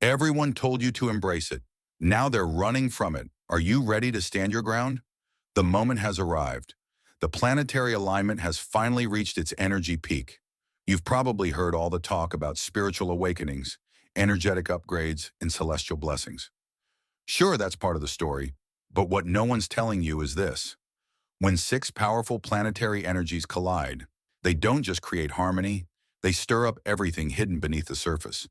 Everyone told you to embrace it. Now they're running from it. Are you ready to stand your ground? The moment has arrived. The planetary alignment has finally reached its energy peak. You've probably heard all the talk about spiritual awakenings, energetic upgrades, and celestial blessings. Sure, that's part of the story, but what no one's telling you is this. When six powerful planetary energies collide, they don't just create harmony, they stir up everything hidden beneath the surface.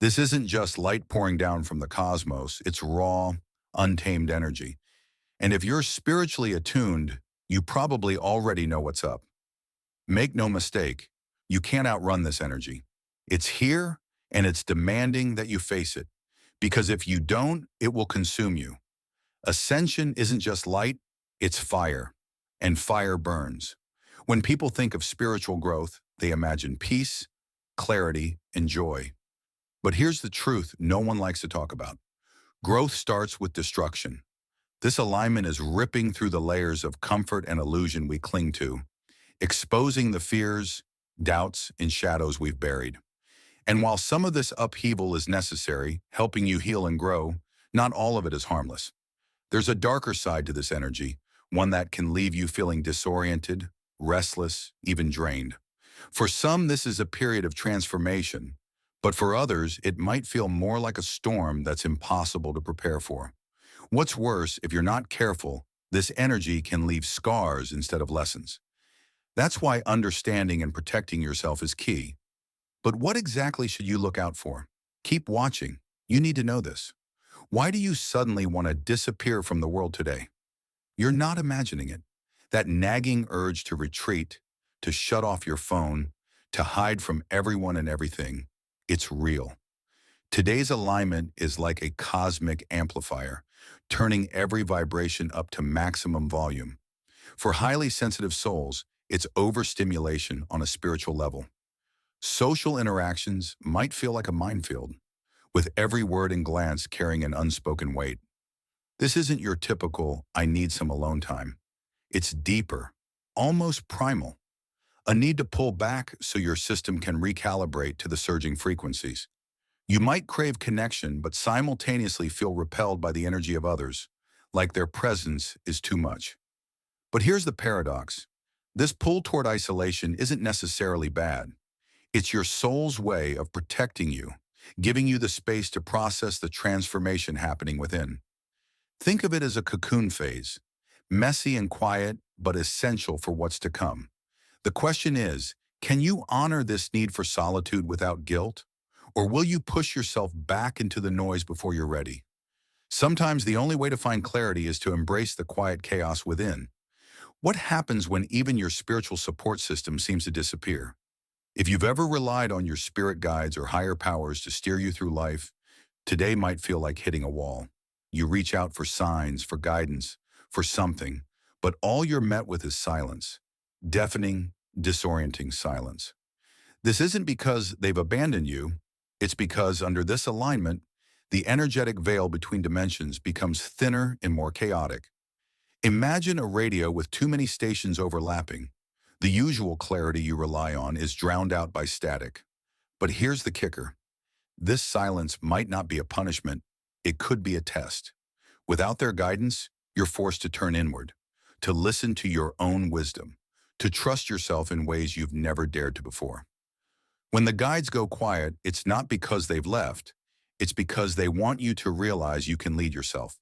This isn't just light pouring down from the cosmos, it's raw, untamed energy. And if you're spiritually attuned, you probably already know what's up. Make no mistake, you can't outrun this energy. It's here, and it's demanding that you face it. Because if you don't, it will consume you. Ascension isn't just light, it's fire. And fire burns. When people think of spiritual growth, they imagine peace, clarity, and joy. But here's the truth no one likes to talk about. Growth starts with destruction. This alignment is ripping through the layers of comfort and illusion we cling to, exposing the fears, doubts, and shadows we've buried. And while some of this upheaval is necessary, helping you heal and grow, not all of it is harmless. There's a darker side to this energy, one that can leave you feeling disoriented, restless, even drained. For some, this is a period of transformation, but for others, it might feel more like a storm that's impossible to prepare for. What's worse, if you're not careful, this energy can leave scars instead of lessons. That's why understanding and protecting yourself is key. But what exactly should you look out for? Keep watching. You need to know this. Why do you suddenly want to disappear from the world today? You're not imagining it. That nagging urge to retreat, to shut off your phone, to hide from everyone and everything, it's real. Today's alignment is like a cosmic amplifier, turning every vibration up to maximum volume. For highly sensitive souls, it's overstimulation on a spiritual level. Social interactions might feel like a minefield, with every word and glance carrying an unspoken weight. This isn't your typical, I need some alone time. It's deeper, almost primal. A need to pull back so your system can recalibrate to the surging frequencies. You might crave connection, but simultaneously feel repelled by the energy of others, like their presence is too much. But here's the paradox. This pull toward isolation isn't necessarily bad. It's your soul's way of protecting you, giving you the space to process the transformation happening within. Think of it as a cocoon phase, messy and quiet, but essential for what's to come. The question is, can you honor this need for solitude without guilt? Or will you push yourself back into the noise before you're ready? Sometimes the only way to find clarity is to embrace the quiet chaos within. What happens when even your spiritual support system seems to disappear? If you've ever relied on your spirit guides or higher powers to steer you through life, today might feel like hitting a wall. You reach out for signs, for guidance, for something, but all you're met with is silence. Deafening, disorienting silence. This isn't because they've abandoned you, it's because under this alignment, the energetic veil between dimensions becomes thinner and more chaotic. Imagine a radio with too many stations overlapping. The usual clarity you rely on is drowned out by static. But here's the kicker. This silence might not be a punishment, it could be a test. Without their guidance, you're forced to turn inward, to listen to your own wisdom, to trust yourself in ways you've never dared to before. When the guides go quiet, it's not because they've left, it's because they want you to realize you can lead yourself.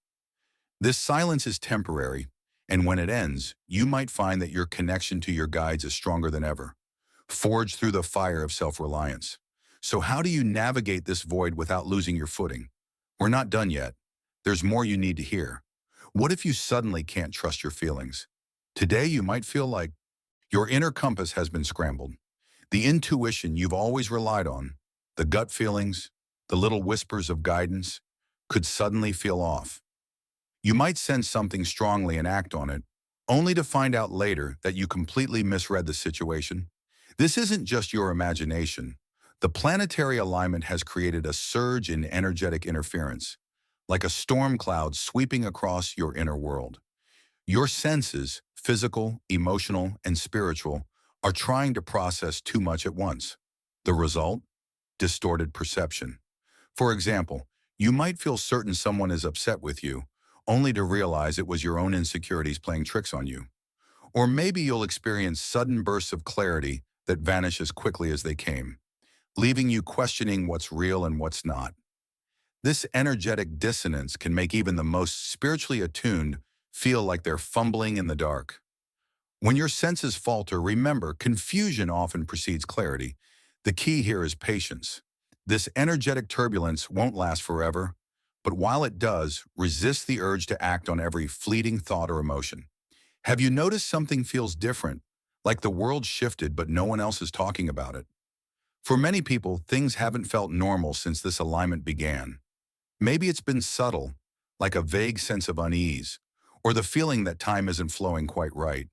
This silence is temporary, and when it ends, you might find that your connection to your guides is stronger than ever, forged through the fire of self-reliance. So how do you navigate this void without losing your footing? We're not done yet. There's more you need to hear. What if you suddenly can't trust your feelings? Today you might feel like your inner compass has been scrambled. The intuition you've always relied on, the gut feelings, the little whispers of guidance, could suddenly feel off. You might sense something strongly and act on it, only to find out later that you completely misread the situation. This isn't just your imagination. The planetary alignment has created a surge in energetic interference, like a storm cloud sweeping across your inner world. Your senses, physical, emotional, and spiritual, are trying to process too much at once. The result? Distorted perception. For example, You might feel certain someone is upset with you, only to realize it was your own insecurities playing tricks on you. Or maybe you'll experience sudden bursts of clarity that vanish as quickly as they came, leaving you questioning what's real and what's not. This energetic dissonance can make even the most spiritually attuned feel like they're fumbling in the dark. When your senses falter, remember, confusion often precedes clarity. The key here is patience. This energetic turbulence won't last forever, but while it does, resist the urge to act on every fleeting thought or emotion. Have you noticed something feels different, like the world shifted but no one else is talking about it? For many people, things haven't felt normal since this alignment began. Maybe it's been subtle, like a vague sense of unease, or the feeling that time isn't flowing quite right.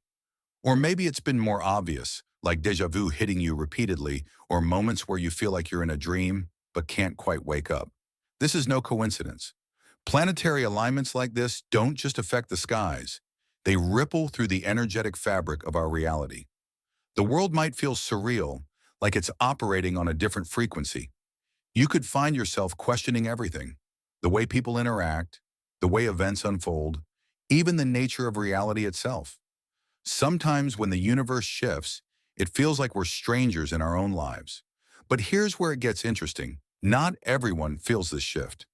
Or maybe it's been more obvious, like déjà vu hitting you repeatedly, or moments where you feel like you're in a dream but can't quite wake up. This is no coincidence. Planetary alignments like this don't just affect the skies. They ripple through the energetic fabric of our reality. The world might feel surreal, like it's operating on a different frequency. You could find yourself questioning everything: the way people interact, the way events unfold, even the nature of reality itself. Sometimes when the universe shifts, it feels like we're strangers in our own lives. But here's where it gets interesting. Not everyone feels this shift.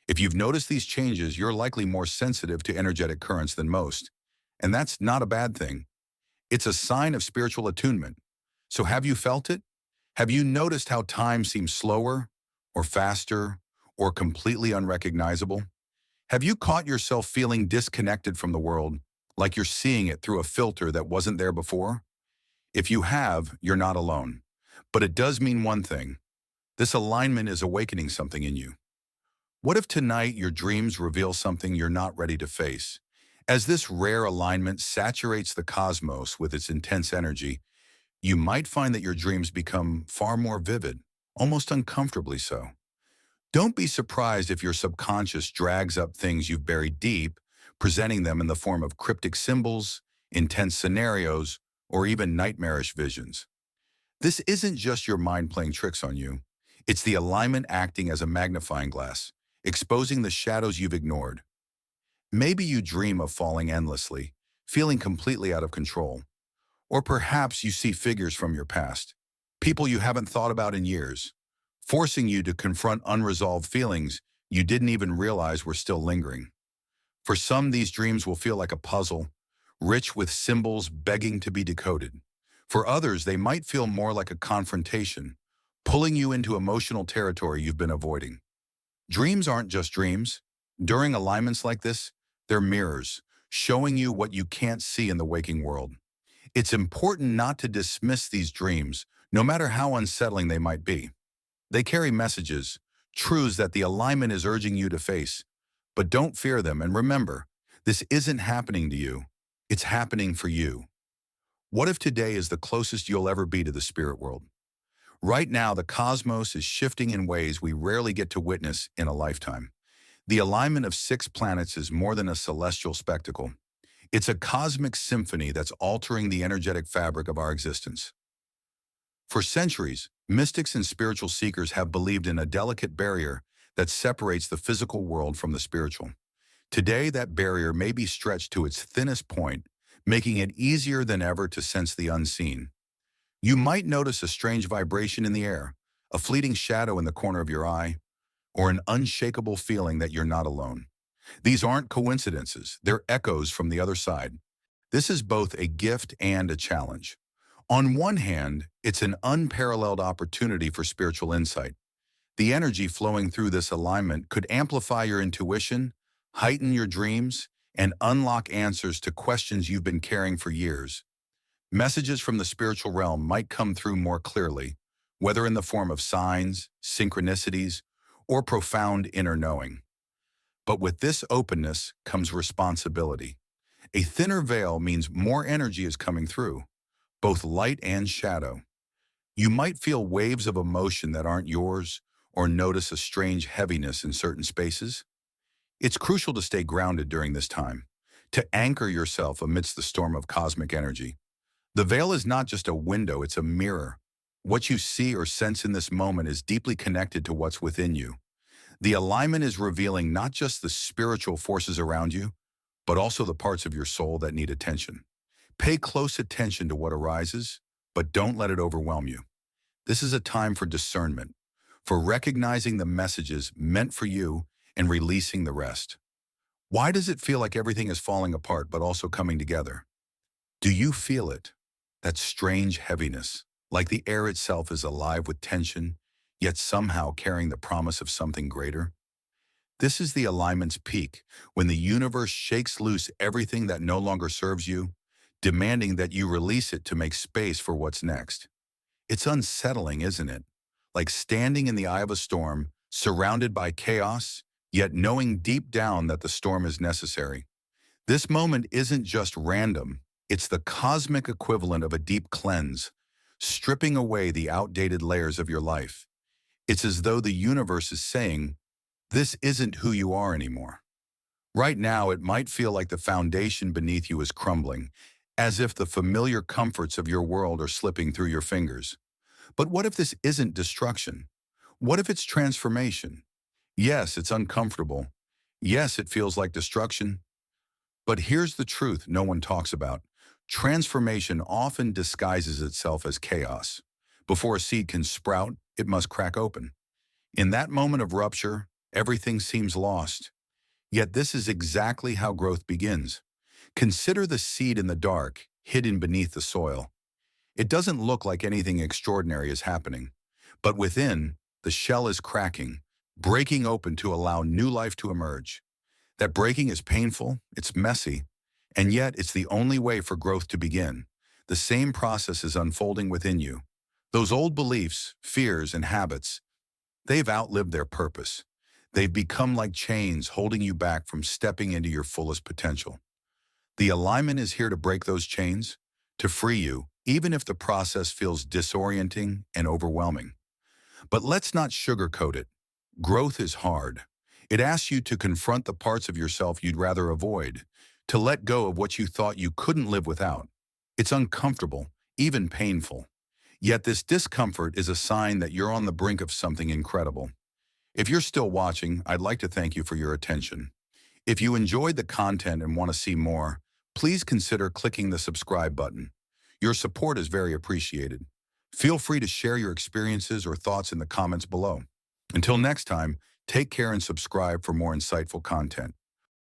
If you've noticed these changes, you're likely more sensitive to energetic currents than most. And that's not a bad thing. It's a sign of spiritual attunement. So have you felt it? Have you noticed how time seems slower, or faster, or completely unrecognizable? Have you caught yourself feeling disconnected from the world, like you're seeing it through a filter that wasn't there before? If you have, you're not alone. But it does mean one thing: this alignment is awakening something in you. What if tonight your dreams reveal something you're not ready to face? As this rare alignment saturates the cosmos with its intense energy, you might find that your dreams become far more vivid, almost uncomfortably so. Don't be surprised if your subconscious drags up things you've buried deep, presenting them in the form of cryptic symbols, intense scenarios, or even nightmarish visions. This isn't just your mind playing tricks on you. It's the alignment acting as a magnifying glass, exposing the shadows you've ignored. Maybe you dream of falling endlessly, feeling completely out of control. Or perhaps you see figures from your past, people you haven't thought about in years, forcing you to confront unresolved feelings you didn't even realize were still lingering. For some, these dreams will feel like a puzzle, rich with symbols begging to be decoded. For others, they might feel more like a confrontation, pulling you into emotional territory you've been avoiding. Dreams aren't just dreams. During alignments like this, they're mirrors, showing you what you can't see in the waking world. It's important not to dismiss these dreams, no matter how unsettling they might be. They carry messages, truths that the alignment is urging you to face. But don't fear them, and remember, this isn't happening to you. It's happening for you. What if today is the closest you'll ever be to the spirit world? Right now, the cosmos is shifting in ways we rarely get to witness in a lifetime. The alignment of 6 planets is more than a celestial spectacle. It's a cosmic symphony that's altering the energetic fabric of our existence. For centuries, mystics and spiritual seekers have believed in a delicate barrier that separates the physical world from the spiritual. Today, that barrier may be stretched to its thinnest point, making it easier than ever to sense the unseen. You might notice a strange vibration in the air, a fleeting shadow in the corner of your eye, or an unshakable feeling that you're not alone. These aren't coincidences, they're echoes from the other side. This is both a gift and a challenge. On one hand, it's an unparalleled opportunity for spiritual insight. The energy flowing through this alignment could amplify your intuition, heighten your dreams, and unlock answers to questions you've been carrying for years. Messages from the spiritual realm might come through more clearly, whether in the form of signs, synchronicities, or profound inner knowing. But with this openness comes responsibility. A thinner veil means more energy is coming through, both light and shadow. You might feel waves of emotion that aren't yours, or notice a strange heaviness in certain spaces. It's crucial to stay grounded during this time, to anchor yourself amidst the storm of cosmic energy. The veil is not just a window, it's a mirror. What you see or sense in this moment is deeply connected to what's within you. The alignment is revealing not just the spiritual forces around you, but also the parts of your soul that need attention. Pay close attention to what arises, but don't let it overwhelm you. This is a time for discernment, for recognizing the messages meant for you and releasing the rest. Why does it feel like everything is falling apart but also coming together? Do you feel it? That strange heaviness, like the air itself is alive with tension, yet somehow carrying the promise of something greater? This is the alignment's peak, when the universe shakes loose everything that no longer serves you, demanding that you release it to make space for what's next. It's unsettling, isn't it? Like standing in the eye of a storm, surrounded by chaos, yet knowing deep down that the storm is necessary. This moment isn't just random, it's the cosmic equivalent of a deep cleanse, stripping away the outdated layers of your life. It's as though the universe is saying, this isn't who you are anymore. Right now, it might feel like the foundation beneath you is crumbling, as if the familiar comforts of your world are slipping through your fingers. But what if this isn't destruction? What if it's transformation? Yes, it's uncomfortable. Yes, it feels like destruction. But here's the truth no one talks about. Transformation often disguises itself as chaos. Before a seed can sprout, it must crack open. In that moment of rupture, everything seems lost. Yet this is exactly how growth begins. Consider the seed in the dark, hidden beneath the soil. It doesn't look like anything extraordinary is happening. But within, the shell is cracking, breaking open to allow new life to emerge. That breaking is painful, it's messy, and yet it's the only way for growth to begin. The same process is unfolding within you. Those old beliefs, fears, and habits, they've outlived their purpose. They've become like chains holding you back from stepping into your fullest potential. The alignment is here to break those chains, to free you, even if the process feels disorienting and overwhelming. But let's not sugarcoat it. Growth is hard. It asks you to confront the parts of yourself you'd rather avoid, to let go of what you thought you couldn't live without. It's uncomfortable, even painful. Yet this discomfort is a sign that you're on the brink of something incredible. If you're still watching, I'd like to thank you for your attention. If you enjoyed the content and want to see more, please consider clicking the subscribe button. Your support is very appreciated. Feel free to share your experiences or thoughts in the comments below. Until next time, take care and subscribe for more insightful content.